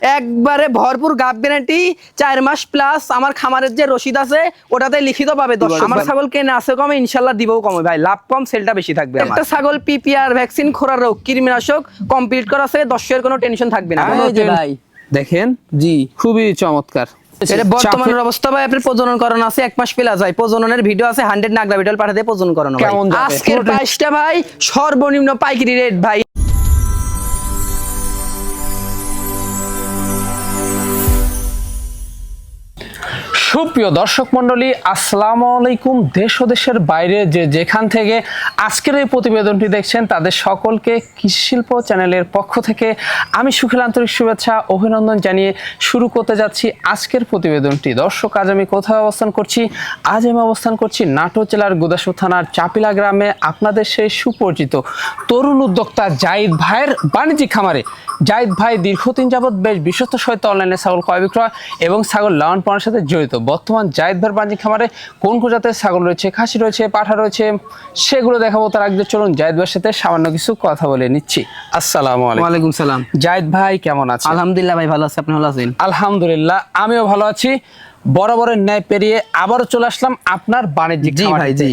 একবারে ভরপুর গাব গ্যারান্টি 4 মাস প্লাস। আমার খামারের যে রসিদ আছে ওটাতে লিখিত পাবে। আমার ছাগল কেনে আছে কমে, ইনশাল্লাহ দিবও কমে ভাই। লাভ কম, সেলটা বেশি থাকবে। একটা ছাগল পিপিআর ভ্যাকসিন, খোরা রোগ, কৃমিনাশক কমপ্লিট করা আছে। দর্শকের কোনো টেনশন থাকবে না ভাই। দেখেন, জি খুবই চমৎকার। এটা বর্তমানের অবস্থা ভাই, আপনার প্রজনন করানো আছে 1 মাস প্লাস ভাই। প্রজননের ভিডিও আছে, 100 নাগরা ভিডিও পাঠাতে প্রজনন করানো ভাই। আজকের প্রাইসটা ভাই সর্বনিম্ন পাইকারি রেট ভাই। সুপ্রিয় দর্শক মন্ডলী, আসসালামু আলাইকুম। দেশ ও দেশের বাইরে যে যেখান থেকে আজকের এই প্রতিবেদনটি দেখছেন তাদের সকলকে কৃষি শিল্প চ্যানেলের পক্ষ থেকে আমি সুখের আন্তরিক শুভেচ্ছা অভিনন্দন জানিয়ে শুরু করতে যাচ্ছি আজকের প্রতিবেদনটি। দর্শক, আজ আমি কোথায় অবস্থান করছি? আজ আমি অবস্থান করছি নাটোর জেলার গোদাসপুর থানার চাপিলা গ্রামে। আপনাদের সেই সুপরিচিত তরুণ উদ্যোক্তা জাহিদ ভাইয়ের বাণিজ্যিক খামারে। জাহিদ ভাই দীর্ঘদিন যাবৎ বেশ বিশ্বস্ত সহিত অনলাইনে ছাগল ক্রয় বিক্রয় এবং ছাগল লালন পালনের সাথে জড়িত। বর্তমান জাহিদ ভাইয়ের বাণিজ্যিক খামারে কোন কোন জাতের ছাগল রয়েছে, খাসি রয়েছে, পাঠা রয়েছে, সেগুলো দেখাবো। তার আগে চলুন জাহিদ ভাইয়ের সাথে সামান্য কিছু কথা বলে নিচ্ছি। আসসালামু আলাইকুম। ওয়ালাইকুম সালাম। জাহিদ ভাই কেমন আছেন? আলহামদুলিল্লাহ ভাই, ভালো আছি। আপনি ভালো আছেন? আলহামদুলিল্লাহ, আমিও ভালো আছি। বরাবরের ন্যায় পেরিয়ে আবারও চলে আসলাম আপনার বাণিজ্যিক খামারে। জি,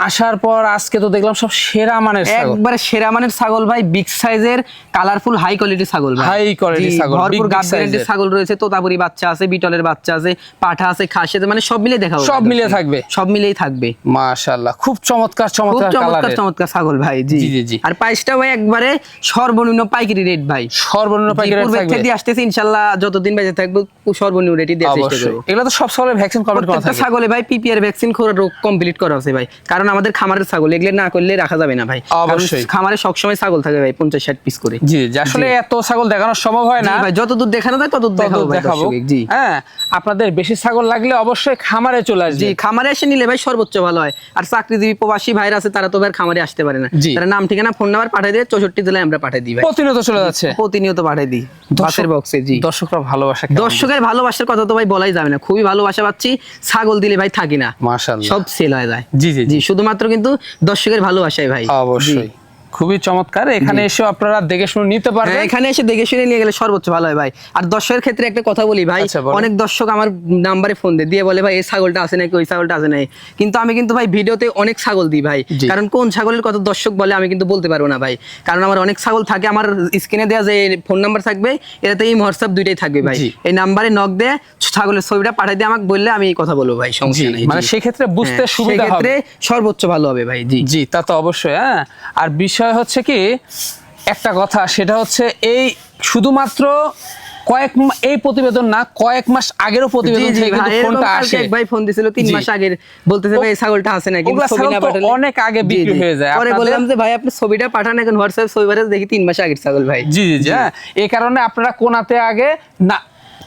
আসার পর আজকে তো দেখলাম সব সেরা মানের ছাগল, একবারে সেরা মানের ছাগল ভাই। বিগ সাইজের, কালারফুল, হাই কোয়ালিটি ছাগল ভাই। হাই কোয়ালিটি ছাগল, ভরপুর গাব গ্যারান্টির ছাগল রয়েছে। তোতাপুরি বাচ্চা আছে, বিটলের বাচ্চা আছে, পাঠা আছে, খাসি আছে, মানে সব মিলে দেখাবো। সব মিলে থাকবে, সব মিলেই থাকবে। মাশাআল্লাহ, খুব চমৎকার চমৎকার কালারের, চমৎকার ছাগল ভাই। জি জি জি। আর প্রাইসটা ভাই একবারে সর্বনিম্ন পাইকারি রেট ভাই। সর্বনিম্ন পাইকারি রেট থাকবে। দিয়ে আসতেছে ইনশাআল্লাহ, যতদিন বেঁচে থাকবো সর্বনিম্ন রেটই দেওয়ার চেষ্টা করব। এগুলো তো সব ছাগলের ভ্যাকসিন কমপ্লিট করা থাকে। ছাগলে ভাই পিপিআর ভ্যাকসিন খোরা রোগ কমপ্লিট করা আছে ভাই। কারণ আমাদের খামারের ছাগল, এগুলো না করলে রাখা যাবে না ভাই। অবশ্যই খামারে সবসময় ছাগল থাকে ভাই, 50-60 পিস করে। জি জি, আসলে এত ছাগল দেখানো সম্ভব হয় না ভাই। যতদূর দেখানো যায় ততদূর দেখাবো। জি হ্যাঁ, আপনাদের বেশি ছাগল লাগলে অবশ্যই খামারে চলে আসবে। জি, খামারে এসে নিলে ভাই সর্বোচ্চ ভালো হয়। আর চাকরিজীবী প্রবাসী ভাইরা আছে, তারা তো ভাই খামারে আসতে পারে না। তারা নাম ঠিকানা ফোন নাম্বার পাঠিয়ে দিয়ে 64 জেলায় আমরা পাঠিয়ে দিই ভাই। প্রতিনিয়ত চলে যাচ্ছে, প্রতিনিয়ত পাঠিয়ে দিই বাসের বক্সে। জি, দর্শকরা ভালোবাসা, দর্শকের ভালোবাসার কথা তো ভাই বলাই যাবে না। খুবই ভালোবাসা পাচ্ছি। ছাগল দিলে ভাই থাকি না, মাশাআল্লাহ, সব সেল হয়ে যায়। জি জি জি, শুধুমাত্র কিন্তু দর্শকের ভালোবাসায় ভাই। অবশ্যই খুবই চমৎকার। এখানে এসে আপনারা দেখে শুনে নিতে পারবেন। এখানে এসে দেখে শুনে নিয়ে গেলে সর্বোচ্চ ভালো হয় ভাই। আর দর্শকের ক্ষেত্রে একটা কথা বলি ভাই, অনেক দর্শক আমার নাম্বারে ফোন দিয়ে বলে ভাই এই ছাগলটা আছে নাকি, ওই ছাগলটা আছে নাকি। কিন্তু আমি কিন্তু ভাই ভিডিওতে অনেক ছাগল দিই ভাই। কারণ কোন ছাগলের কত দর্শক বলে আমি কিন্তু বলতে পারবো না ভাই। কারণ আমার অনেক ছাগল থাকে। আমার স্ক্রিনে দেওয়া যে ফোন নাম্বার থাকবে, এটাতে এই হোয়াটসঅ্যাপ দুইটাই থাকবে ভাই। এই নাম্বারে নক দিয়ে ছাগলের ছবিটা পাঠিয়ে দিয়ে আমাকে বললে আমি এই কথা বলবো ভাই, সমস্যা নেই। মানে সেক্ষেত্রে বুঝতে সুবিধা হবে, সর্বোচ্চ ভালো হবে ভাই। জি জি, তা তো অবশ্যই। হ্যাঁ, আর বিষয় হচ্ছে কি একটা কথা, সেটা হচ্ছে এই শুধুমাত্র এই প্রতিবেদন না, কয়েক মাস আগেরও প্রতিবেদন থেকে কিন্তু ফোনটা আসে। এক ভাই ফোন দিছিল 3 মাস আগের, বলতেছে ভাই এই ছাগলটা আছে নাকি, ছবি না পাঠালে অনেক আগে বিক্রি হয়ে যায়। পরে বললাম যে ভাই আপনি ছবিটা পাঠান, এখন হোয়াটসঅ্যাপ ছবি পাঠাতে দেখি 3 মাস আগের ছাগল ভাই। জি জি জি, এই কারণে আপনারা কোনাতে আগে না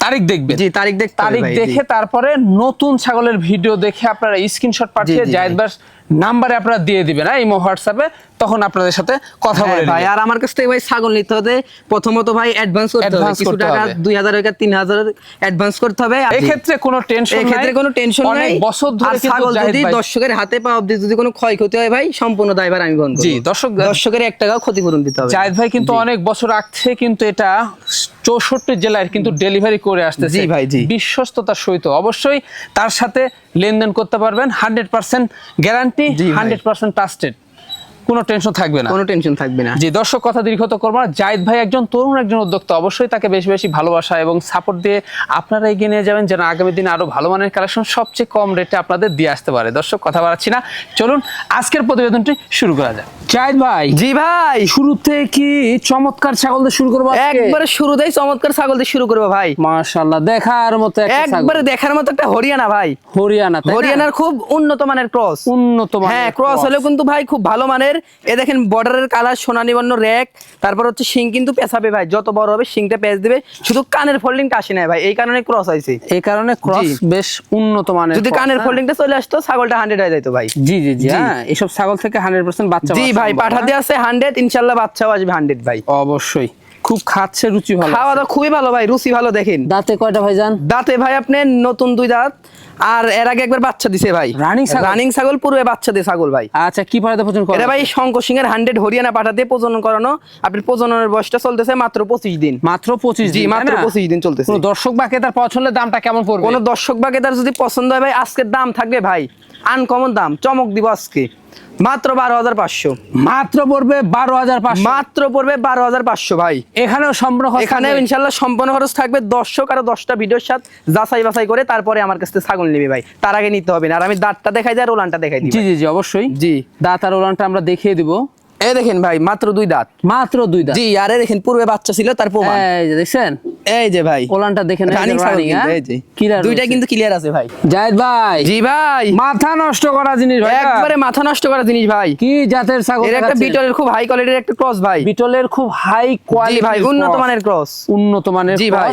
তারিখ দেখবেন। জি, তারিখ দেখে তারপরে নতুন ছাগলের ভিডিও দেখে আপনারা স্ক্রিনশট পাঠিয়ে জাহিদ ভাই নাম্বারে আপনারা দিয়ে দিবেন এই হোয়াটসঅ্যাপে, তখন আপনাদের সাথে কথা বলে ভাই। আর আমার কাছ থেকে ভাই ছাগল নিতে হলে প্রথমত ভাই অ্যাডভান্স করতে হবে। কিছু টাকা 2000 টাকা 3000 অ্যাডভান্স করতে হবে। এই ক্ষেত্রে কোনো টেনশন নাই, এই ক্ষেত্রে কোনো টেনশন নাই। অনেক বছর ধরে কিন্তু ছাগল যদি দর্শকের হাতে পাওয়া অবধি যদি কোনো ক্ষয়ক্ষতি হয় ভাই, সম্পূর্ণ দায়ভার আমি বহন করব। জি, দর্শকের 1 টাকাও ক্ষতিপূরণ দিতে হবে। জাহিদ ভাই কিন্তু অনেক বছর আগ থেকে কিন্তু এটা 64 জেলায় কিন্তু ডেলিভারি করে আসতেছে। জি ভাই, জি, বিশ্বস্ততার সহিত অবশ্যই তার সাথে লেনদেন করতে পারবেন। 100% গ্যারান্টি, 100% ট্রাস্টেড, কোনো টেনশন থাকবে না, কোনো টেনশন থাকবে না। জি, দর্শক কথা দীর্ঘত করবো না। জাহিদ ভাই একজন তরুণ, একজন উদ্যোক্তা, অবশ্যই তাকে বেশি বেশি ভালোবাসা এবং সাপোর্ট দিয়ে আপনারা এগিয়ে নিয়ে যাবেন, যেন আগামী দিনে আরো ভালো মানের কালেকশন সবচেয়ে কম রেটে আপনাদের দিয়ে আসতে পারে। দর্শক কথা বাড়াচ্ছি না, চলুন আজকের প্রতিবেদনটি শুরু করা যাক। জাহিদ ভাই, জি ভাই, শুরুতে কি চমৎকার ছাগল দিয়ে শুরু করবো? একবারে শুরুতেই চমৎকার ছাগল দিয়ে শুরু করবো ভাই। মাশাআল্লাহ, দেখার মতো একবারে দেখার মতো একটা হরিয়ানা ভাই। হরিয়ানার খুব উন্নত মানের ক্রস। হ্যাঁ, ক্রস হলেও কিন্তু ভাই খুব ভালো মানের। এ দেখেন বর্ডারের কালার, সোনালী বর্ণ র্যাক, তারপর হচ্ছে শিং কিন্তু পেছাবে ভাই। যত বড় হবে শিংটা পেঁচ দিবে, শুধু কানের ফোল্ডিংটা আসে না ভাই, এই কারণে ক্রস হয়েছে। এই কারণে ক্রস বেশ উন্নত মানের। যদি কানের ফোল্ডিংটা চলে আসতো ছাগলটা 100 হয়ে যেত ভাই। জি জি জি, হ্যাঁ, এসব ছাগল থেকে 100% বাচ্চা। জি ভাই, পাঠাতে আছে 100, ইনশাআল্লাহ বাচ্চাও আসবে 100 ভাই। অবশ্যই খুব খাচ্ছে, রুচি ভালো, খাওয়া দাওয়া খুবই ভালো ভাই, রুচি ভালো। দেখেন দাঁতে কয়টা ভাইজান? দাঁতে ভাই আপনার নতুন 2 দাঁত, আর এর আগে একবার বাচ্চা দিছে ভাই। রানিং ছাগল, পূর্বে বাচ্চা দিয়ে ছাগল ভাই। আচ্ছা, কি পাঠাতে প্রচলন করে? এটা ভাই শঙ্কর সিং এর 100 হরিয়ানা পাঠাতে প্রজনন করানো। আপনার প্রজননের বয়সটা চলতেছে মাত্র 25 দিন। মাত্র 25 দিন? জি, মাত্র 25 দিন চলতেছে। কোন দর্শক বা ক্রেতার পছন্দের দামটা কেমন পড়বে? কোন দর্শক বা ক্রেতার যদি পছন্দ হয় ভাই, আজকের দাম থাকবে ভাই আনকমন দাম, চমক দিব আজকে। মাত্র 12,500। মাত্র পড়বে 12,500? মাত্র পড়বে 12,500 ভাই। এখানেও সম্পূর্ণ খরচ? এখানে ইনশাআল্লাহ সম্পূর্ণ খরচ থাকবে। দর্শক আরো 10টা ভিডিওর সাথে যাচাই বাছাই করে তারপরে আমার কাছ থেকে ছাগল নেবে ভাই, তার আগে নিতে হবে না। আর আমি দাঁতটা দেখাই দিই আর ওলানটা দেখাই দিই। জি জি জি, অবশ্যই। জি, দাঁত আর ওলানটা আমরা দেখিয়ে দিব। এই দেখেন ভাই, মাত্র 2 দাঁত। মাত্র 2 দাঁত? জি, আরে দেখেন পূর্বে বাচ্চা ছিল তার প্রমাণ। এই যে দেখছেন, এই যে ভাই ওলানটা দেখেন, রানিং ছাগল কিন্তু, এই যে দুইটা কিন্তু ক্লিয়ার আছে ভাই। জায়েদ ভাই। জি ভাই, মাথা নষ্ট করা জিনিস ভাই, একবারে মাথা নষ্ট করা জিনিস ভাই। কি জাতের ছাগল? এর একটা বিটলের খুব হাই কোয়ালিটির একটা ক্রস ভাই। বিটলের খুব হাই কোয়ালিটি ভাই, উন্নত মানের ক্রস। উন্নত মানের জি ভাই,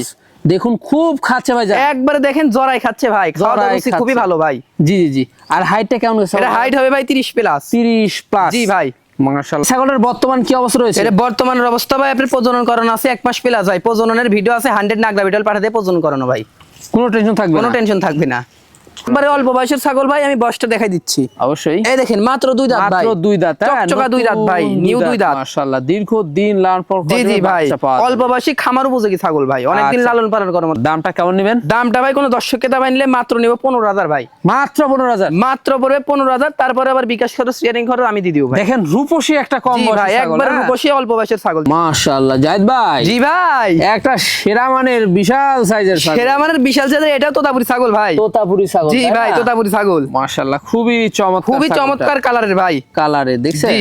দেখুন খুব খাচ্ছে ভাই। একবারে দেখেন জরাই খাচ্ছে ভাই, খাওয়া দাওয়া রুচি খুবই ভালো ভাই। জি জি জি। আর হাইটটা কেমন হয়েছে? এটা হাইট হবে ভাই 30 প্লাস। 30 প্লাস? জি ভাই, মাশাআল্লাহ। ছাগলের বর্তমান কি অবস্থা রয়েছে? এটা বর্তমানের অবস্থা ভাই আপনার প্রজনন করানো আছে 1 মাস প্লাস ভাই। প্রজননের ভিডিও আছে, 100 নাগরা বিটল পাঠাতে প্রজনন করানো ভাই। কোনো টেনশন থাকবে না? কোনো টেনশন থাকবে না। একবারে অল্প বয়সের ছাগল ভাই, আমি বয়সটা দেখাই দিচ্ছি। অবশ্যই। এই দেখেন মাত্র 2 দাঁত ভাই। মাত্র 2 দাঁত? চকচকা 2 দাঁত ভাই, নিউ 2 দাঁত। মাশাআল্লাহ, দীর্ঘদিন লালন পালন করে। জি জি ভাই, অল্প বয়সী খামার উপযোগী ছাগল ভাই, অনেকদিন লালন পালন করার মতো। দামটা কেমন নেবেন? দামটা ভাই কোন দর্শককে দাম নিলে মাত্র নিব 15,000 ভাই। মাত্র 15,000? মাত্র পড়বে 15,000। তারপরে আবার বিকাশ খরচ, শেয়ারিং খরচ আমি দিয়ে দিব ভাই। দেখেন রূপসী একটা কম জি ভাই, বয়সী ছাগল, একবার রূপসী অল্প বয়সের ছাগল। মাশাআল্লাহ। জায়েদ ভাই। জি ভাই, একটা সেরা মানের বিশাল সাইজের ছাগল। সেরা মানের বিশাল সাইজের, এটাও তোতাপুরি ছাগল ভাই। তোতাপুরি ছাগল? জি ভাই, তোতাপুরি ছাগল। মাশাআল্লাহ, খুবই চমৎকার, খুবই চমৎকার কালারের ভাই। কালারে দেখছেন? জি,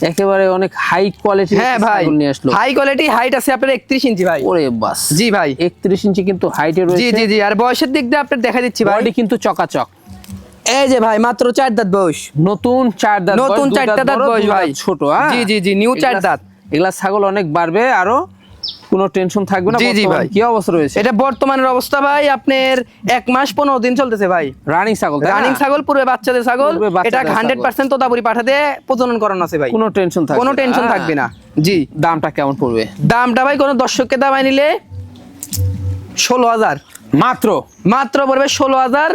একেবারে অনেক হাই কোয়ালিটি। হ্যাঁ ভাই, নিয়ে আসলো। হাই কোয়ালিটি, হাইট আছে আপনার 31 ইঞ্চি ভাই। ওরে বাস। জি ভাই, 31 ইঞ্চি কিন্তু হাইটে রয়েছে। জি জি জি। আর বয়সের দিক দিয়ে আপনার দেখা দিচ্ছি ভাই, বডি কিন্তু চকাচক। এই যে ভাই মাত্র 4 দাঁত বয়স। নতুন 4 দাঁত, নতুন 4টা দাঁত বয়স ভাই। ছোট। জি জি জি, নিউ 4 দাঁত। এগুলা ছাগল অনেক বাড়বে আরো, কোনো টেনশন থাকবে না। জি জি ভাই, কি অবস্থা রয়েছে? এটা বর্তমানের অবস্থা ভাই আপনার 1 মাস 15 দিন চলতেছে ভাই। রানিং ছাগল? রানিং ছাগল, পূর্বে বাচ্চাদের ছাগল। এটা 100% তোতাপুরি পাঠাতে প্রজনন করানো আছে ভাই। কোনো টেনশন থাকবে না? কোনো টেনশন থাকবে না। জি। দামটা কেমন পড়বে? দামটা ভাই কোন দর্শককে দামাই নিলে 16,000 মাত্র? মাত্র পড়বে 16,000।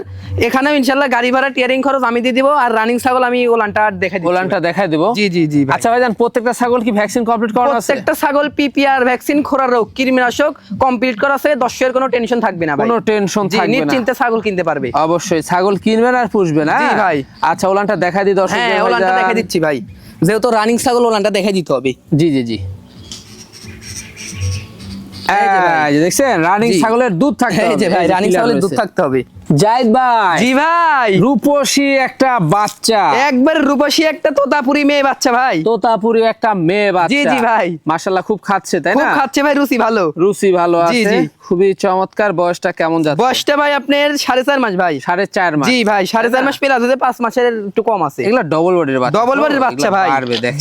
এখানে ইনশাআল্লাহ গাড়ি ভাড়া, টিয়ারিং খরচ আমি দিয়ে দিব। আর রানিং ছাগল আমি ওলানটা দেখাই দিব। ওলানটা দেখাই দেব? জি জি জি। আচ্ছা ভাইজান, প্রত্যেকটা ছাগল কি ভ্যাকসিন কমপ্লিট করা আছে? প্রত্যেকটা ছাগল পিপিআর ভ্যাকসিন, খোরা রোগ, কৃমিনাশক কমপ্লিট করা আছে। দর্শকের কোনো টেনশন থাকবে না ভাই। কোনো টেনশন থাকবে না, নিশ্চিন্তে ছাগল কিনতে পারবে। অবশ্যই ছাগল কিনবেন আর পুষবেন। জি ভাই। আচ্ছা, ওলানটা দেখাই দিই দর্শক। হ্যাঁ, ওলানটা দেখাই দিচ্ছি ভাই, যেহেতু রানিং ছাগল ওলানটা দেখাই দিতে হবে। জি জি জি। দেখছেন, রানিং ছাগলের দুধ থাকতে হবে। এই যে ভাই, রানিং ছাগলের দুধ থাকতে হবে। জায়েদ ভাই। জি ভাই, রূপসী একটা বাচ্চা, একবার রূপসী একটা তোতাপুরি মেয়ে বাচ্চা ভাই। তোতাপুরি একটা মেয়ে বাচ্চা। জি জি ভাই, মাশাআল্লাহ, খুব খাচ্ছে তাই না? খুব খাচ্ছে ভাই, রুচি ভালো। রুচি ভালো জি আছে, জি। খুবই চমৎকার। বয়সটা কেমন যাচ্ছে? বয়সটা ভাই আপনার 4.5 মাস ভাই। 4.5 মাস? জি ভাই, 4.5 মাস প্লাস আছে, 5 মাসের একটু কম আছে। এগুলা ডবল বডির বাচ্চা? ডবল বডির বাচ্চা ভাই।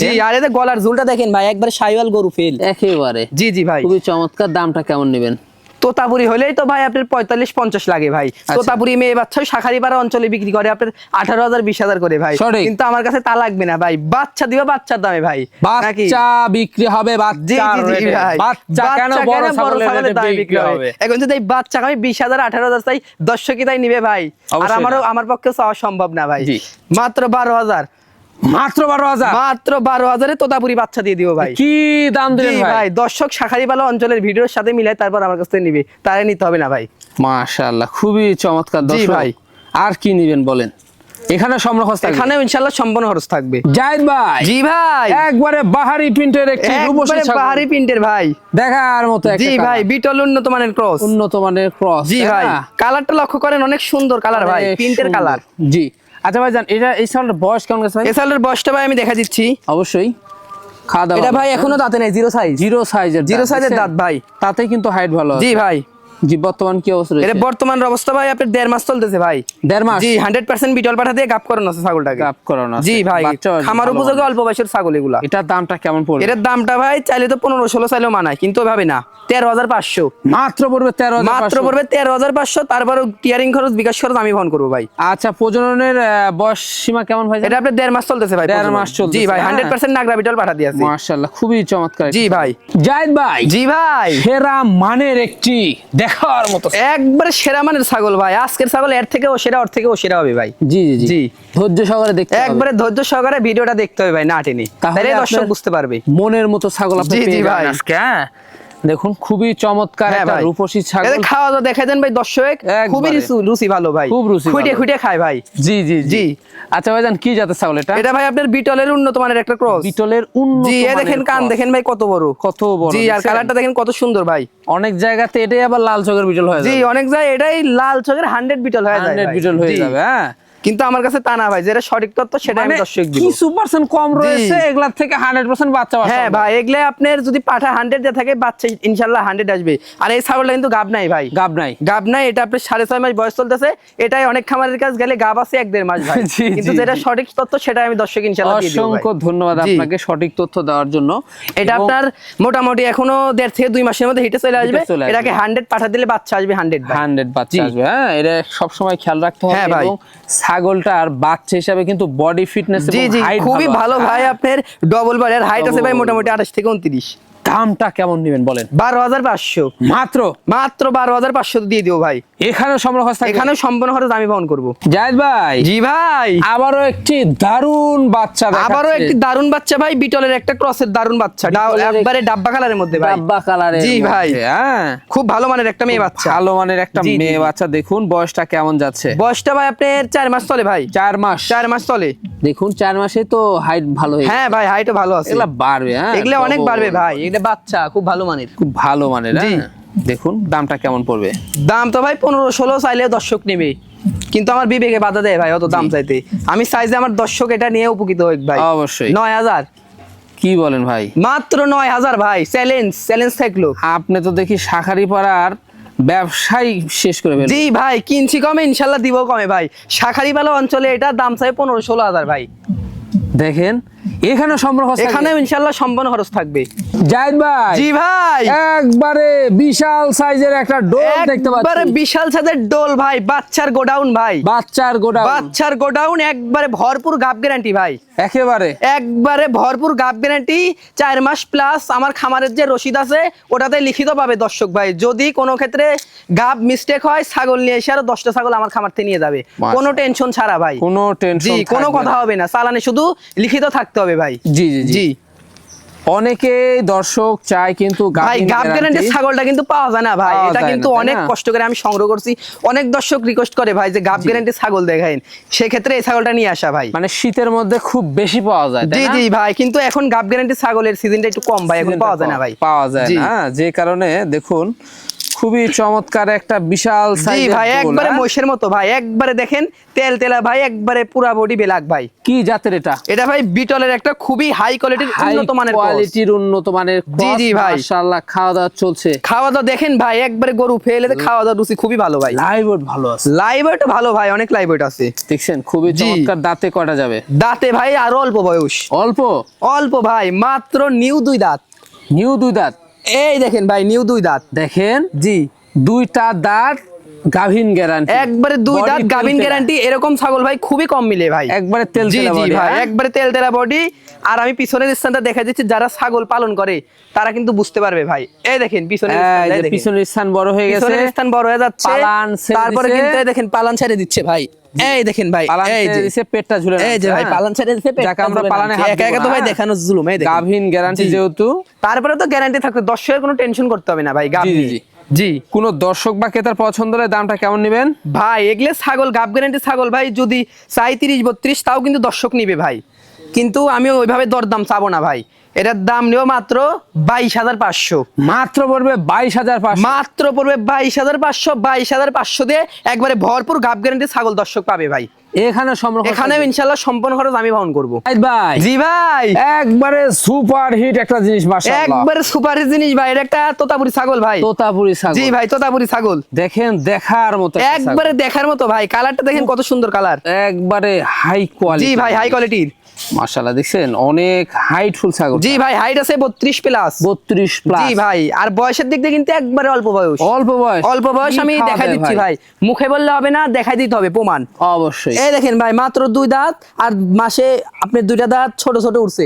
জি, আর এদের গলার ঝুলটা দেখেন ভাই, একবার শাইওয়াল গরু ফেল একেবারে। জি জি ভাই, খুবই চমৎকার। দামটা কেমন নেবেন? তোতাপুরি হলেই তো ভাই আপনার 45-50 লাগে ভাই। তোতাপুরি মেয়ে বাচ্চা শাখারিপাড়া অঞ্চলে বিক্রি করে আপনার 18,000-20,000 করে ভাই। কিন্তু আমার কাছে তা লাগবে না ভাই, বাচ্চা দিও বাচ্চার দামে ভাই। বাচ্চা বিক্রি হবে বাচ্চার রেটে। বাচ্চা কেন বড় ছাগলের দামে বিক্রি হবে? এখন যদি এই বাচ্চা আমি 20,000-18,000 চাই, দর্শকই তাই নিবে ভাই। আর আমার পক্ষে চাওয়া সম্ভব না ভাই। মাত্র 12,000। মাত্র 12,000? মাত্র 12,000-এ তোতাপুরি বাচ্চা দিয়ে দিব ভাই। কি দাম দিবেন ভাই? দর্শক শাখারিপালা অঞ্চলের ভিডিওর সাথে মিলাই তারপর আমার কাছ থেকে নিবে, তারে নিতে হবে না ভাই। মাশাআল্লাহ, খুবই চমৎকার। জি দর্শক ভাই, আর কি নিবেন বলেন? এখানে সম্পূর্ণ খরচ থাকবে? এখানেও ইনশাআল্লাহ সম্পূর্ণ খরচ থাকবে। জায়েদ ভাই। জি ভাই, একবারে বাহারি প্রিন্টের একটি রূপসী ছাগল, বাহারি প্রিন্টের ভাই, দেখার মতো একটা। জি ভাই, বিটল উন্নত মানের ক্রস। উন্নত মানের ক্রস? জি ভাই, কালারটা লক্ষ্য করেন, অনেক সুন্দর কালার ভাই, প্রিন্টের কালার। জি। আচ্ছা ভাইজান, এই ছাগলের বয়স কেমন গেছে ভাই? এই ছাগলের বয়সটা ভাই আমি দেখা দিচ্ছি। অবশ্যই। খাওয়া দাওয়া? এটা ভাই এখনো দাঁতে নেই, জিরো সাইজ। জিরো সাইজের? জিরো সাইজের দাঁত ভাই, তাতেই কিন্তু হাইট ভালো আছে। জি ভাই, জি, বর্তমান কি অবস্থা এটা রয়েছে? বর্তমান অবস্থা ভাই আপনার 1.5 মাস চলতেছে ভাই। 1.5 মাস? জি 100% বিটল পাঠা দিয়ে গাব করানো আছে ছাগলটাকে। গাব করানো আছে। জি ভাই, বাচ্চা খামার উপযোগী অল্প বয়সের ছাগল এগুলা। এটার দামটা কেমন পড়বে? এর দামটা ভাই চাইলে তো 15-16 চাইলেও মানায়, কিন্তু ওইভাবে না, 13,500 মাত্র পড়বে। 13,500 মাত্র পড়বে 13,500। তারপর টিয়ারিং খরচ, বিকাশ খরচ আমি বহন করবো ভাই। আচ্ছা, প্রজননের বয়স সীমা কেমন ভাই? এটা আপনার 1.5 মাস চলতেছে ভাই। 1.5 মাস চলতেছে। জি ভাই, 100% নাগরা বিটল পাঠা দিয়ে আছে। মাশাআল্লাহ, খুবই চমৎকার। জি ভাই। জায়েদ ভাই। জি ভাই, সেরা মানের একটি দেখার মতো একবারে সেরা মানের ছাগল ভাই। আজকের ছাগল এর থেকে ও সেরা, ওর থেকে ও সেরা হবে ভাই। জি জি জি, জি। ধৈর্য সহকারে দেখতে হবে। একবারে ধৈর্য সহকারে ভিডিওটা দেখতে হবে ভাই, না টেনে, তাহলে দর্শক আপনার বুঝতে পারবে। মনের মতো ছাগল আপনি জি, জি পেয়ে ভাই। যাবেন আজকে। হ্যাঁ, দেখুন খুবই চমৎকার হ্যাঁ একটা ভাই। রূপসী ছাগল। এদের খাওয়া দাওয়া দেখা দেন ভাই দর্শক, একবারে। খুবই রুচি ভালো ভাই, খুব রুচি খুঁটে ভালো। খুঁটে খায় ভাই। জি জি জি। জি। আচ্ছা ভাইজান, কি জাতের ছাগল এটা? এটা ভাই আপনার বিটলের উন্নত মানের একটা ক্রস। বিটলের উন্নত জি, এ মানের দেখেন কান cross। দেখেন ভাই কত বড়, কত বড়। জি, আর দেখছেন? কালারটা দেখেন কত সুন্দর ভাই। অনেক জায়গাতে এটাই আবার লাল চোখের বিটল হয়ে জি, যাবে। অনেক যায় এটাই লাল চোখের 100 বিটল হয়ে যায় 100 ভাই। বিটল হয়ে জি। যাবে। হ্যাঁ, কিন্তু আমার কাছে তা না ভাই, যেটা সঠিক তথ্য সেটা আমি মানে দর্শক দিব। কিছু পার্সেন্ট কম রয়েছে, এগুলার থেকে 100% বাচ্চা বাচ্চা হ্যাঁ হবে। ভাই, এগুলা আপনার যদি পাঠা 100 দিয়ে থাকে, বাচ্চা ইনশাআল্লাহ 100 আসবে। আর এই ছাগলটা কিন্তু গাব নাই ভাই, গাব নাই। গাব নাই। এটা আপনার 6.5 মাস বয়স চলতেছে। এটাই অনেক খামারের কাছে গেলে গাব আছে 1-1.5 মাস ভাই। জি, কিন্তু জি, যেটা জি। সঠিক তথ্য সেটা আমি দর্শক ইনশাআল্লাহ দিয়ে দিব ভাই। অসংখ্য ধন্যবাদ জি। আপনাকে সঠিক তথ্য দেওয়ার জন্য। এটা এবং আপনার মোটামুটি এখনো 1.5 থেকে 2 মাসের মধ্যে হিটে চলে আসবে। চলে আসবে। এটাকে 100 পাঠা দিলে বাচ্চা আসবে 100 ভাই। 100 বাচ্চা জি। আসবে। হ্যাঁ, এটা সব সময় খেয়াল রাখতে হবে। হ্যাঁ ভাই। এবং ছাগলটার বাচ্চা হিসাবে কিন্তু বডি ফিটনেস জি এবং জি, হাইট খুবই ভালো ভাই। আপনার ডবল বডির হাইট আছে ভাই মোটামুটি 28 থেকে 29। দামটা কেমন নেবেন বলেন? 12,500 মাত্র। মাত্র 12,500 দিয়ে দিও ভাই। এখানেও সম্পূর্ণ খরচ থাকবে? এখানেও সম্পূর্ণ খরচ আমি বহন করব। জায়েদ ভাই। জি ভাই, আবারও একটি দারুণ বাচ্চা দেখাচ্ছে। আবারও একটি দারুণ বাচ্চা ভাই, বিটলের একটা ক্রসের দারুণ বাচ্চা, বিটলের একবারে ডাব্বা কালারের মধ্যে ভাই। ডাব্বা কালারের জি ভাই। মধ্যে। হ্যাঁ, খুব ভালো মানের একটা মেয়ে বাচ্চা। ভালো মানের একটা জি, জি, মেয়ে জি। বাচ্চা। দেখুন বয়সটা কেমন যাচ্ছে। বয়সটা ভাই আপনার 4 মাস চলে ভাই। 4 মাস। 4 মাস চলে। দেখুন 4 মাসে তো হাইট ভালো হয়ে হ্যাঁ ভাই, হাইটও ভালো আছে। এগুলা বাড়বে। হ্যাঁ, এগুলা অনেক double বাড়বে ভাই। এগুলা বাচ্চা খুব ভালো মানের। খুব ভালো মানের। জি। হ্যাঁ, দেখুন দামটা কেমন পড়বে? দাম তো ভাই 15-16 চাইলে দর্শক নেবে, কিন্তু আমার বিবেকে বাধা দেয় ভাই অত দাম চাইতে। আমি চাই যে আমার দর্শক এটা নিয়ে উপকৃত হোক ভাই। অবশ্যই। 9,000 কি বলেন ভাই? মাত্র 9,000 ভাই। চ্যালেঞ্জ থাকলো। আপনি তো দেখি শাখারি পাড়ার ব্যবসায় শেষ করে ফেলবেন। জি ভাই, কিনছি কমে ইনশাল্লাহ দিব কমে ভাই। শাখারিপালা অঞ্চলে এটা দাম চাই 15-16,000 ভাই। দেখেন এখানে সম্পূর্ণ খরচ থাকবে? এখানে ইনশাল্লাহ সম্পূর্ণ খরচ থাকবে। জায়েদ ভাই। জি ভাই, একবারে বিশাল সাইজের একটা ডোল দেখতে একবারে পাচ্ছি। বিশাল ছাদের ডোল ভাই, বাচ্চার গোডাউন ভাই। বাচ্চার গোডাউন। বাচ্চার গোডাউন, একবারে ভরপুর গাব গ্যারান্টি ভাই। একেবারে একবারে ভরপুর গাব গ্যারান্টি। 4 মাস প্লাস আমার খামারের যে রসিদ আছে ওটাতে লিখিত পাবে দর্শক ভাই। যদি কোনো ক্ষেত্রে গাব মিস্টেক হয়, ছাগল নিয়ে এসে আরো 10টা ছাগল আমার খামার থেকে নিয়ে যাবে, কোনো টেনশন ছাড়া ভাই। কোনো টেনশন জি, কোনো কথা হবে না, চালানে শুধু লিখিত থাকতে হবে ভাই। জি জি জি। জি অনেকে দর্শক চায় কিন্তু ভাই, গাব গ্যারান্টির ছাগলটা কিন্তু পাওয়া যায় না ভাই। পাওয়া এটা যায় কিন্তু না, তাই অনেক না? কষ্ট করে আমি সংগ্রহ করছি। অনেক দর্শক রিকোয়েস্ট করে ভাই যে গাব গ্যারান্টির ছাগল দেখাইন, সেক্ষেত্রে এই ছাগলটা নিয়ে আসা ভাই। মানে শীতের মধ্যে খুব বেশি পাওয়া যায়, তাই জি না? জি ভাই, কিন্তু এখন গাব গ্যারান্টির ছাগলের সিজনটা একটু কম ভাই, এখন পাওয়া যায় না ভাই। পাওয়া যায় জি। না, যে কারণে দেখুন খুবই চমৎকার একটা বিশাল জি সাইজের ভাই, ডোল, একবারে হ্যাঁ? মহিষের মতো ভাই। একবারে দেখেন তেলা ভাই, একবারে পুরা বডি বেলাক ভাই। কি জাতের এটা? এটা ভাই বিটলের একটা খুবই হাই কোয়ালিটির উন্নত মানের ক্রস। কোয়ালিটির উন্নত মানের জি, জি ভাই। মাশাআল্লাহ, খাওয়া দাওয়া চলছে। খাওয়া দাওয়া দেখেন ভাই, একবারে গরু ফেলে খাওয়া দাওয়া রুচি খুবই ভালো ভাই। লাইভ ওয়েট ভালো আছে। লাইভ ওয়েট ভালো ভাই, অনেক লাইভ ওয়েট আছে। দেখছেন খুবই জি। চমৎকার। দাঁতে কটা যাবে? দাঁতে ভাই আরো অল্প বয়স। অল্প? অল্প ভাই, মাত্র নিউ 2 দাঁত। নিউ 2 দাঁত। এই দেখেন ভাই, নিউ 2 দাঁত। দেখেন জি, 2টা দাঁত গাভিন গ্যারান্টি। একবারে 2 দাঁত গাভিন গ্যারান্টি। এরকম ছাগল ভাই খুবই কম মিলে ভাই। একবারে তেল জি তেলা জি body, ভাই, হ্যাঁ? একবারে তেলতেলা বডি। আর আমি পিছনের স্থানটা দেখা দিচ্ছি, যারা ছাগল পালন করে তারা কিন্তু বুঝতে পারবে ভাই। এই দেখেন পিছনের এই স্থানটা, যে এই দেখেন। পিছনের স্থান বড় হয়ে গেছে। পিছনের স্থান বড় হয়ে যাচ্ছে, পালান ছেড়ে তারপরে দিছে। কিন্তু এই দেখেন পালান ছেড়ে দিচ্ছে ভাই। এই দেখেন ভাই, পালান এই ছেড়ে যে দিছে, পেটটা ঝুলে এই যে নামছে, ভাই হ্যাঁ? পালান ছেড়ে দিচ্ছে, যাকে আমরা পালানে হাত একা একা দিব তো না, ভাই হ্যাঁ? দেখানো জুলুম। এই দেখেন গাভিন গ্যারান্টি জি। যেহেতু, তারপরে তো গ্যারান্টি থাকবে, দর্শকের কোনো টেনশন করতে হবে না ভাই। গাব জি, জি, নিয়ে। জি। জি কোন দর্শক বা ক্রেতার পছন্দ হলে দামটা কেমন নেবেন? ভাই, এগুলো ছাগল গাব গ্যারান্টি ছাগল ভাই, যদি চাই 30-32 তাও কিন্তু দর্শক নিবে ভাই। কিন্তু আমি ওইভাবে দরদাম চাবো না ভাই। এটার দাম নিব মাত্র 22,500। মাত্র পড়বে 22,500। মাত্র পড়বে 22,500। 22,500 দিয়ে একবারে ভরপুর গাব গ্যারান্টি ছাগল দর্শক পাবে ভাই। এখানে ইনশাআল্লাহ সম্পূর্ণ খরচ আমি বহন করব ভাই। জি ভাই, একবারে সুপার হিট একটা জিনিস, মাশাআল্লাহ একবারে সুপার হিট জিনিস ভাই। এটা একটা তোতাপুরি ছাগল ভাই। তোতাপুরি ছাগল, জি ভাই, তোতাপুরি ছাগল। দেখেন দেখার মতো, একবারে দেখার মতো ভাই। কালারটা দেখেন কত সুন্দর কালার, একবারে হাই কোয়ালিটি। জি ভাই, হাই কোয়ালিটির মাশাআল্লাহ, দেখছেন অনেক হাইটফুল ছাগল। জি ভাই, হাইট আছে 32 প্লাস। 32 প্লাস, জি ভাই। আর বয়সের দিক দিয়ে কিন্তু একবারে অল্প বয়স। অল্প বয়স আমি দেখাই দিচ্ছি ভাই, মুখে বললে হবে না, দেখাই দিতে হবে প্রমাণ। অবশ্যই। এই দেখেন ভাই, মাত্র 2 দাঁত, আর মাসে আপনি 2টা দাঁত ছোট ছোট উঠছে।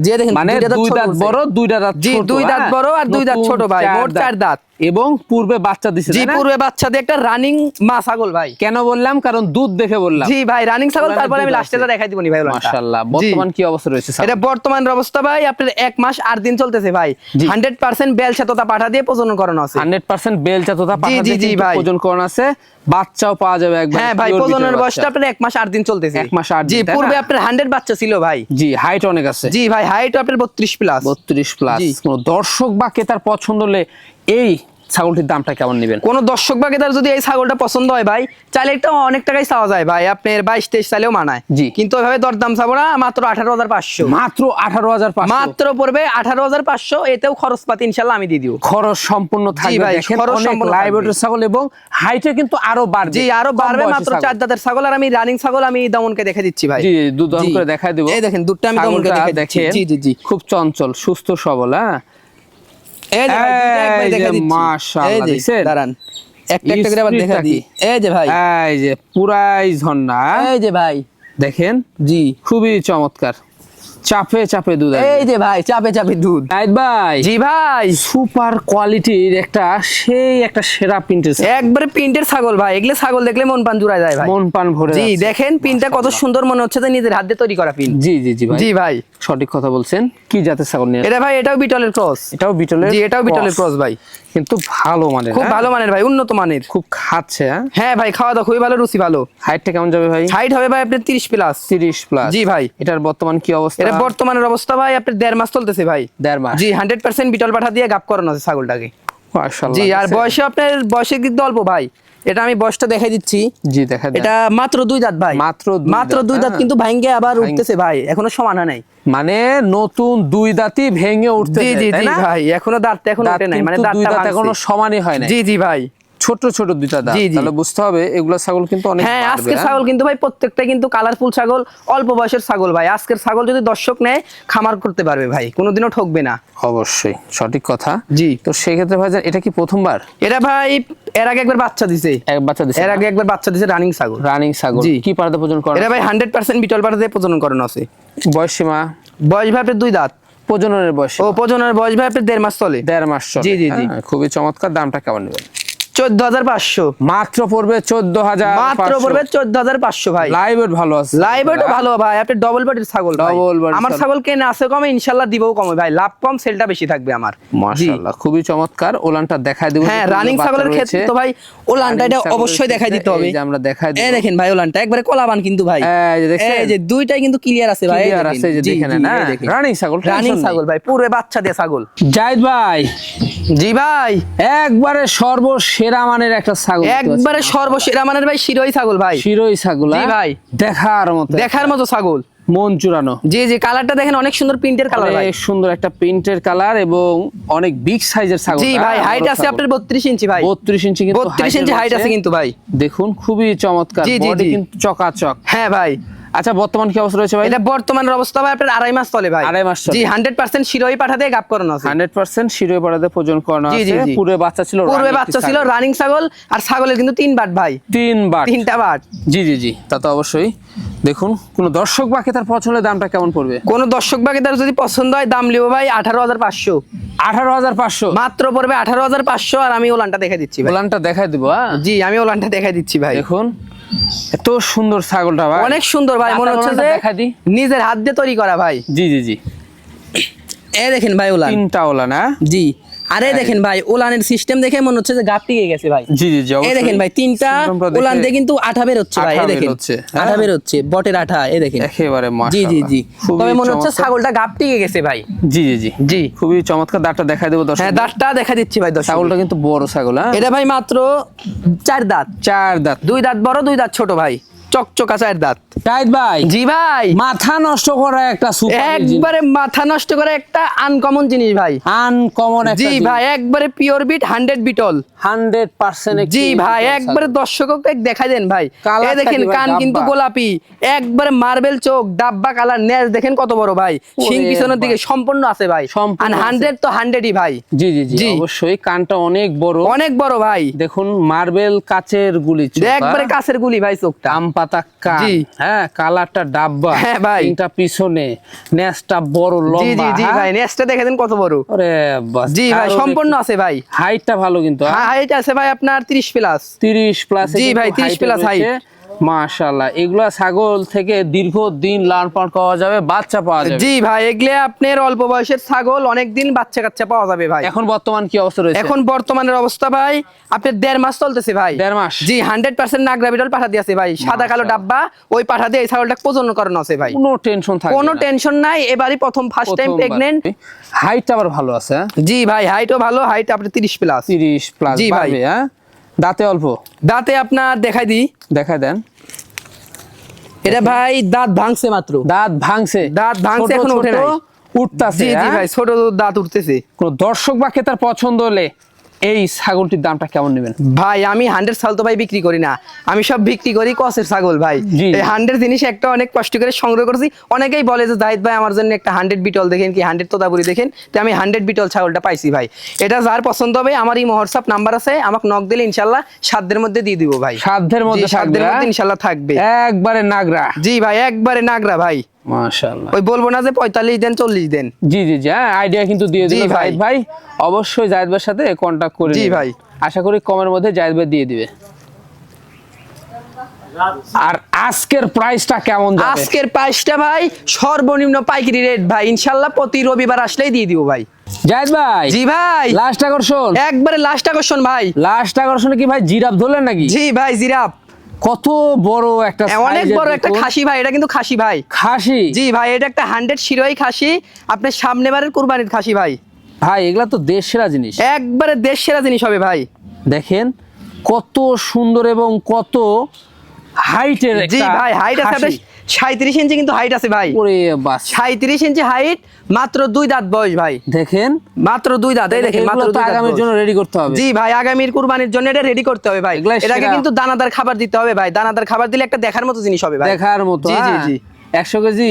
জি দেখেন, মানে 2 দাঁত বড়, 2টা দাঁত ছোট। জি, 2 দাঁত বড় আর 2 দাঁত ছোট ভাই, মোট 4 দাঁত। এবং পূর্বে বাচ্চা দিছে। জি, পূর্বে বাচ্চা দিয়ে একটা রানিং মা ছাগল ভাই। কেন বললাম? কারণ দুধ দেখে বললাম। জি ভাই, রানিং ছাগল। তারপরে আমি লাস্টেটা দেখাই দিবনি ভাই। মাশাআল্লাহ, বর্তমান কি অবস্থা রয়েছে? এটা বর্তমানের অবস্থা ভাই আপনার 1 মাস 8 দিন চলতেছে ভাই। 100% বেলচা তোতা পাঠা দিয়ে প্রজনন করানো আছে। 100% বেলচা তোতা পাঠা দিয়ে প্রজনন করানো আছে। বাচ্চাও পাওয়া যাবে একবার। হ্যাঁ ভাই, প্রজননের বয়সটা আপনার 1 মাস 8 দিন চলতেছে। 1 মাস 8 দিন। জি, পূর্বে আপনার 100 বাচ্চা ছিল ভাই। জি, হাইট অনেক আছে। জি ভাই, হাইট আপনার 32 প্লাস। 32 প্লাস। কোন দর্শক বা ক্রেতার পছন্দ হলে এই ছাগলটির দামটা কেমন নেবেন? কোন দর্শক বা ক্রেতার যদি এই ছাগলটা পছন্দ হয় ভাই, চাইলে একটা অনেক টাকাই চাওয়া যায় ভাই। আপনার 22-23 চাইলেও মানায়। জি, কিন্তু ওইভাবে দরদাম চাবো না। মাত্র 18,500। মাত্র 18,500। মাত্র পড়বে 18,500। এতেও খরচপাতি ইনশাআল্লাহ আমি দিয়ে দিব। খরচ সম্পূর্ণ থাকবে। ভাই, দেখেন খরচ অনেক সম্পূর্ণ লাইভ ওয়েটের ছাগল এবং হাইটে কিন্তু আরো বাড়বে। জি, আরো বাড়বে। মাত্র 4 দাঁতের ছাগল। আর আমি রানিং ছাগল আমি দমনকে দেখে দিচ্ছি ভাই। জি, দুধ দহন করে দেখাই দেব। এই দেখেন, দুধটা আমি দমনকে দেখে দিচ্ছি। জি জি জি, খুব চঞ্চল, সুস্থ সবল। হ্যাঁ, এই যে মাশাআল্লাহ, দেখছেন? দাঁড়ান, একটা একটা করে আবার দেখা দিই। এই যে ভাই, এই যে পুরাই ঝর্ণা। এই যে ভাই দেখেন, জি, খুবই চমৎকার। চাপে চাপে দুধ। এই যে ভাই, চাপে চাপে দুধ। ভাই, জি ভাই, সুপার কোয়ালিটির একটা একটা সেরা প্রিন্টের, একবারে প্রিন্টের ছাগল ভাই। এগুলো ছাগল দেখলে মন প্রাণ জুড়ায় যায় ভাই, মন প্রাণ ভরে। জি দেখেন, প্রিন্টটা কত সুন্দর, মনে হচ্ছে যে নিজের হাত দিয়ে তৈরি করা প্রিন্ট। জি জি জি ভাই, জি ভাই, সঠিক কথা বলছেন। কি জাতের ছাগল নিয়ে? এটা ভাই, এটাও বিটলের ক্রস। এটাও বিটলের? জি, এটাও বিটলের ক্রস ভাই। কিন্তু ভালো মানের, খুব ভালো মানের ভাই, উন্নত মানের। খুব খাচ্ছে। হ্যাঁ ভাই, খাওয়া দাওয়া খুবই ভালো, রুচি ভালো। হাইটটা কেমন যাবে ভাই? হাইট হবে ভাই আপনার 30 প্লাস। 30 প্লাস। জি ভাই। এটার বর্তমান কি অবস্থা? এটা বর্তমানের অবস্থা ভাই আপনার 1.5 মাস চলতেছে ভাই। 1.5 মাস। জি, 100% বিটল পাঠা দিয়ে গাব করানো আছে ছাগলটাকে। মাশাআল্লাহ। জি, আর বয়সে আপনার বয়সে কিন্তু অল্প ভাই। এটা আমি বয়সটা দেখাই দিচ্ছি। জি, দেখা দেন। এটা মাত্র 2 দাঁত ভাই। মাত্র 2 দাঁত, কিন্তু ভাঙ্গে আবার উঠতেছে ভাই, এখনো সমান হয় নাই। মানে নতুন 2 দাঁতই ভেঙে উঠতেছে। জি জি জি ভাই, এখনো দাঁতটা এখনো উঠে নাই, মানে দাঁতটা এখনো সমানই হয় না। জি জি ভাই, ছোট ছোট 2টা দাঁত। তাহলে বুঝতে হবে এগুলা ছাগল কিন্তু অনেক। হ্যাঁ, আজকের ছাগল কিন্তু ভাই প্রত্যেকটা কিন্তু কালারফুল ছাগল, অল্প বয়সের ছাগল ভাই। আজকের ছাগল যদি দর্শক নেয়, খামার করতে পারবে ভাই, কোনোদিনও ঠকবে না। অবশ্যই, সঠিক কথা। জি, তো সেই ক্ষেত্রে ভাই, এটা কি প্রথমবার? এটা ভাই এর আগে একবার বাচ্চা দিছে। এর আগে একবার বাচ্চা দিছে, রানিং ছাগল। রানিং ছাগল। কি পাড়াতে প্রজনন করে? এটা ভাই 100% বিটল পাড়া দিয়ে প্রজনন করানো আছে। বয়স সীমা? বয়স ভাই আপনার 2 দাঁত। প্রজননের বয়স? ও, প্রজননের বয়স ভাই আপনার 1.5 মাস চলে। 1.5 মাস চলে। জি জি জি, খুবই চমৎকার। দামটা কেমন নেবেন? 14,500। মাত্র পড়বে 14,000। মাত্র পড়বে 14,500 ভাই। লাইভ ওয়েট ভালো আছে? লাইভ ওয়েট ভালো ভাই, আপনি ডবল বডির ছাগল ভাই। আমার ছাগল কেন আছে কমে, ইনশাআল্লাহ দিবও কমে ভাই। লাভ কম, সেলটা বেশি থাকবে আমার। মাশাআল্লাহ, খুবই চমৎকার। ওলানটা দেখাই দেব। হ্যাঁ, রানিং ছাগলের ক্ষেত্রে তো ভাই ওলানটা এটা অবশ্যই দেখাই দিতে হবে। এই যে আমরা দেখাই দেব। এই দেখেন ভাই, ওলানটা একবারে কলাবান কিন্তু ভাই। এই যে দেখেন, এই যে দুইটাই কিন্তু ক্লিয়ার আছে ভাই। ক্লিয়ার আছে, এই যে দেখেন না, রানিং ছাগল। রানিং ছাগল ভাই, পুরো বাচ্চা দিয়ে ছাগল। জাহিদ ভাই। জি ভাই, একবারে সর্বসেরা মানের একটা ছাগল। একবারে সর্বসেরা মানের ভাই, শিরোই ছাগল ভাই। শিরোই ছাগল। জি ভাই, দেখার মতো ছাগল, মন চুরানো। জি জি, কালারটা দেখেন, অনেক সুন্দর প্রিন্টের কালার ভাই। অনেক সুন্দর একটা প্রিন্টের কালার এবং অনেক বিগ সাইজের ছাগল। জি ভাই, হাইট আছে আপনার 32 ইঞ্চি ভাই। 32 ইঞ্চি, কিন্তু 32 ইঞ্চি হাইট আছে কিন্তু ভাই। দেখুন, খুবই চমৎকার। বডি কিন্তু চকাচক। হ্যাঁ ভাই। আচ্ছা, বর্তমান কি অবস্থা রয়েছে ভাই? এটা বর্তমানের অবস্থা ভাই আপনার 2.5 মাস চলে ভাই। 2.5 মাস চলে। জি, 100% শিরোই পাঠা দিয়ে গাব করানো আছে। 100% শিরোই পাঠাতে প্রজনন করানো আছে। পূর্বে বাচ্চা ছিল? পূর্বে বাচ্চা ছিল, রানিং ছাগল। আর ছাগলের কিন্তু 3 বাট ভাই। 3টা বাট। জি জি জি, তা তো অবশ্যই। দেখুন, কোন দর্শক বা ক্রেতার পছন্দের দামটা কেমন পড়বে? কোন দর্শক বা ক্রেতার যদি পছন্দ হয়, দাম লিবো ভাই 18,500। 18,500 মাত্র পড়বে 18,500। আর আমি ওলানটা দেখে দিচ্ছি ভাই। ওলানটা দেখাই দিব। জি, আমি ওলানটা দেখাই দিচ্ছি ভাই। দেখুন, এত সুন্দর ছাগলটা ভাই, অনেক সুন্দর ভাই, মনে হচ্ছে যে নিজের হাত দিয়ে তৈরি করা ভাই। জি জি জি, এই দেখেন ভাই, ওলান 3টা ওলান। জি, আরে দেখেন ভাই ওলানের সিস্টেম দেখে মনে হচ্ছে যে গাপ টিকে গেছে ভাই। জি জি জি, এই দেখেন ভাই তিনটা ওলান দিয়ে কিন্তু আঠা বের হচ্ছে ভাই, এই দেখেন আঠা বের হচ্ছে, বটের আঠা, এই দেখেন একেবারে জি মাশাআল্লাহ। জি জি, খুবই তবে মনে হচ্ছে চমৎকার। ছাগলটা গাপ টিকে গেছে ভাই। জি জি জি জি খুবই চমৎকার। দাঁতটা দেখাই দেবো দর্শক। হ্যাঁ দাঁতটা দেখা দিচ্ছি ভাই দর্শক। ছাগলটা কিন্তু বড় ছাগল, হ্যাঁ এটা ভাই মাত্র 4 দাঁত, 4 দাঁত। 2 দাঁত বড় 2 দাঁত ছোট ভাই, চকচকা 4 দাঁত। জাহিদ ভাই জি ভাই মাথা নষ্ট করা একটা সুপার একবারে মাথা নষ্ট করে একটা আনকমন জিনিস ভাই। আনকমন একটা জি ভাই একবারে পিওর বিট 100 বিটল 100% জি ভাই একবারে দর্শককে দেখাই দেন ভাই। কালারটা এই দেখেন কি ভাই, কান ডাব্বা? কিন্তু গোলাপি, একবারে মার্বেল চোখ, ডাব্বা কালার, নেজ দেখেন কত বড় ভাই, শিং ওরে পিছনের দিকে সম্পূর্ণ আছে ভাই, সম্পূর্ণ আর 100 তো 100ই ভাই। জি জি জি জি। অবশ্যই কানটা অনেক বড়, অনেক বড় ভাই, দেখুন মার্বেল কাচের গুলি চোখ, একবারে কাছের গুলি ভাই চোখটা। আম পাতা কান, জি। হ্যাঁ কালারটা ডাব্বা, হ্যাঁ ভাই। তিনটা পিছনে, নেজটা বড় জি লম্বা, জি জি হ্যাঁ? ভাই নেজটা দেখে দেন কত বড়। ওরে বাস, জি ভাই সম্পূর্ণ আছে ভাই, হাইটটা ভালো কিন্তু, হাইট আছে ভাই আপনার 30 প্লাস। 30 প্লাস। জি ভাই, 30 প্লাস height। মাশাআল্লাহ, এগুলা ছাগল থেকে দীর্ঘদিন লালন পালন করা যাবে, বাচ্চা পাওয়া যাবে। জি ভাই এগুলো আপনার অল্প বয়সের ছাগল, অনেক দিন বাচ্চা কাচ্চা পাওয়া যাবে ভাই। এখন বর্তমান কি অবস্থা রয়েছে? এখন বর্তমানের অবস্থা ভাই আপনার 1.5 মাস চলতেছে ভাই। 1.5 মাস? জি 100% নাগরা বিটল পাঠা দিয়েছে ভাই, সাদা কালো ডাব্বা, ওই পাঠা দিয়ে এই ছাগলটা প্রজনন করানো আছে ভাই, কোনো টেনশন থাকবে কোনো না। টেনশন নাই, এবারই ফার্স্ট টাইম প্রেগন্যান্ট। হাইটটা আবার ভালো আছে, হ্যাঁ? জি ভাই হাইটও ভালো, হাইট আপনার 30 প্লাস। 30 প্লাস জি ভাই। পাবে, হ্যাঁ? দাঁতে অল্প, দাঁতে আপনার দেখাই দিই, দেখা দেন। এটা ভাই দাঁত ভাঙছে মাত্র, দাঁত ভাঙছে, দাঁত ভাঙছে, ছোট এখনো ছোট ওঠে নাই। উঠতাছে, জি জি হ্যাঁ? ভাই ছোট দাঁত উঠতেছে। কোন দর্শক বা ক্রেতার পছন্দ হলে এই ছাগলটির দামটা কেমন নেবেন? ভাই আমি 100 ছাগল তো ভাই বিক্রি করি না, আমি সব বিক্রি করি কসের ছাগল ভাই। জি। এই 100 জিনিস একটা অনেক কষ্ট করে সংগ্রহ করেছি। অনেকেই বলে যে জাহিদ ভাই আমার জন্য একটা 100 বিটল দেখেন, কি 100 তোতাপুরি দেখেন, তো আমি 100 বিটল ছাগলটা পাইছি ভাই। এটা যার পছন্দ হবে আমার এই হোয়াটসঅ্যাপ নাম্বার আছে, আমাকে নক দিলে ইনশাআল্লাহ 7 দিনের মধ্যে দিয়ে দিব ভাই। সাধ্যের জি, মধ্যে 7 থাকবে, দিনের মধ্যে হ্যাঁ? ইনশাআল্লাহ থাকবে। একবারে নাগরা। জি ভাই একবারে নাগরা ভাই, মাশাআল্লাহ। ওই বলবো না যে 45 দেন 40 দেন। জি জি জি, হ্যাঁ আইডিয়া কিন্তু দিয়ে দিল জি ভাই। জাহিদ ভাই। অবশ্যই জাহিদ ভাইয়ের সাথে কন্টাক্ট করে জি নিন। ভাই। আশা করি কমের মধ্যে জাহিদ ভাই দিয়ে দিবে। আর আজকের প্রাইসটা কেমন যাবে? আজকের প্রাইসটা ভাই সর্বনিম্ন পাইকারি রেট ভাই, ইনশাআল্লাহ প্রতি রবিবার আসলেই দিয়ে দিব ভাই। জাহিদ ভাই, জি ভাই লাস্ট আকর্ষণ, একবারে লাস্ট আকর্ষণ ভাই। লাস্ট আকর্ষণে কি ভাই জিরাফ ধরলেন নাকি? জি ভাই জিরাফ, কত বড় একটা অনেক size এর বড় একটা দেখুন। খাসি ভাই, এটা কিন্তু খাসি ভাই। খাসি? জি ভাই এটা একটা 100 শিরোই খাসি, আপনার সামনে বারের কুরবানির খাসি ভাই, ভাই এগুলা তো দেশ সেরা জিনিস। একবারে দেশ সেরা জিনিস হবে ভাই। দেখেন কত সুন্দর এবং কত হাইটের জি একটা ভাই হাইট আছে আপনার খাসি। 37 ইঞ্চি কিন্তু হাইট আছে ভাই, ওরে বাস, 37 ইঞ্চি হাইট, মাত্র 2 দাঁত বয়স ভাই, দেখেন মাত্র 2 দাঁত, এই দেখেন মাত্র এগুলো 2 তো দাঁত আগামীর বয়স। জন্য রেডি করতে হবে। জি ভাই আগামীর কুরবানির জন্য এটা রেডি করতে হবে ভাই। এগুলা এটাকে সেরা। কিন্তু দানাদার খাবার দিতে হবে ভাই, দানাদার খাবার দিলে একটা দেখার মতো জিনিস হবে ভাই, দেখার মতো, জি জি হ্যাঁ? জি 100 কেজি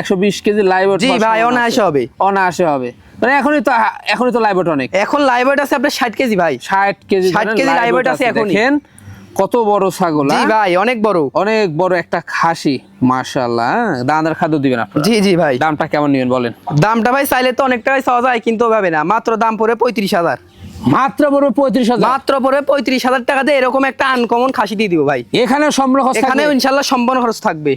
120 কেজি লাইভ জি ভাই অনায়াসে হবে, অনায়াসে হবে। মানে এখনই তো লাইভ অনেক। এখন লাইভ ওয়েট আছে আপনার 60 কেজি ভাই, 60 KG 60 KG live live weight weight আছে এখনই। দেখেন কত বড় ছাগল, জি হ্যাঁ? ভাই অনেক বড়, অনেক বড় একটা খাসি, মাশাআল্লাহ, হ্যাঁ? দানাদার খাদ্য দিবেন আপনারা। জি জি ভাই। দামটা কেমন নেবেন বলেন? দামটা ভাই চাইলে তো অনেক টাকায় চাওয়া যায়, কিন্তু হবে না, মাত্র দাম পড়ে 35,000, মাত্র বড় 35,000, মাত্র পড়ে 35,000 টাকা দিয়ে এরকম একটা আনকমন খাসি দিয়ে দিব ভাই। এখানে সম্পূর্ণ খরচ এখানেও থাকবে? ইনশাআল্লাহ সম্পূর্ণ খরচ থাকবে।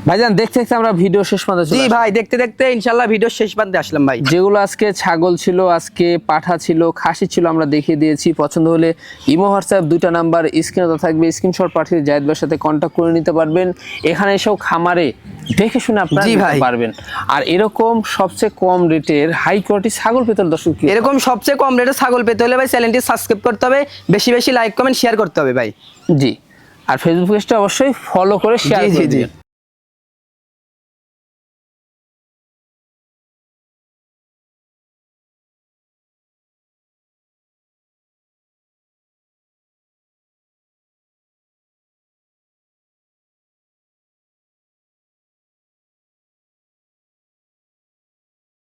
ভাইজান দেখতে দেখতে আমরা ভিডিও শেষ পর্যন্ত চলে জি আসলাম। ভাই দেখতে দেখতে ইনশাআল্লাহ ভিডিও শেষ প্রান্তে আসলাম ভাই। যেগুলো আজকে ছাগল ছিল, আজকে পাঠা ছিল, খাসি ছিল, আমরা দেখিয়ে দিয়েছি। পছন্দ হলে ইমো হোয়াটসঅ্যাপ দুইটা নাম্বার স্ক্রিনে থাকবে, স্ক্রিনশট পাঠিয়ে জাহিদ ভাইয়ের সাথে কন্ট্যাক্ট করে নিতে পারবেন। এখানে এসেও খামারে দেখে শুনে আপনারা জি নিতে ভাই। পারবেন। আর এরকম সবচেয়ে কম রেটের হাই কোয়ালিটি ছাগল পেতে হলে দর্শক এরকম সবচেয়ে কম রেটে ছাগল পেতে হলে ভাই চ্যানেলটি সাবস্ক্রাইব করতে হবে, বেশি বেশি লাইক কমেন্ট শেয়ার করতে হবে ভাই। জি, আর ফেসবুক পেজটা অবশ্যই ফলো করে শেয়ার জি, জি, করে জি। দিন।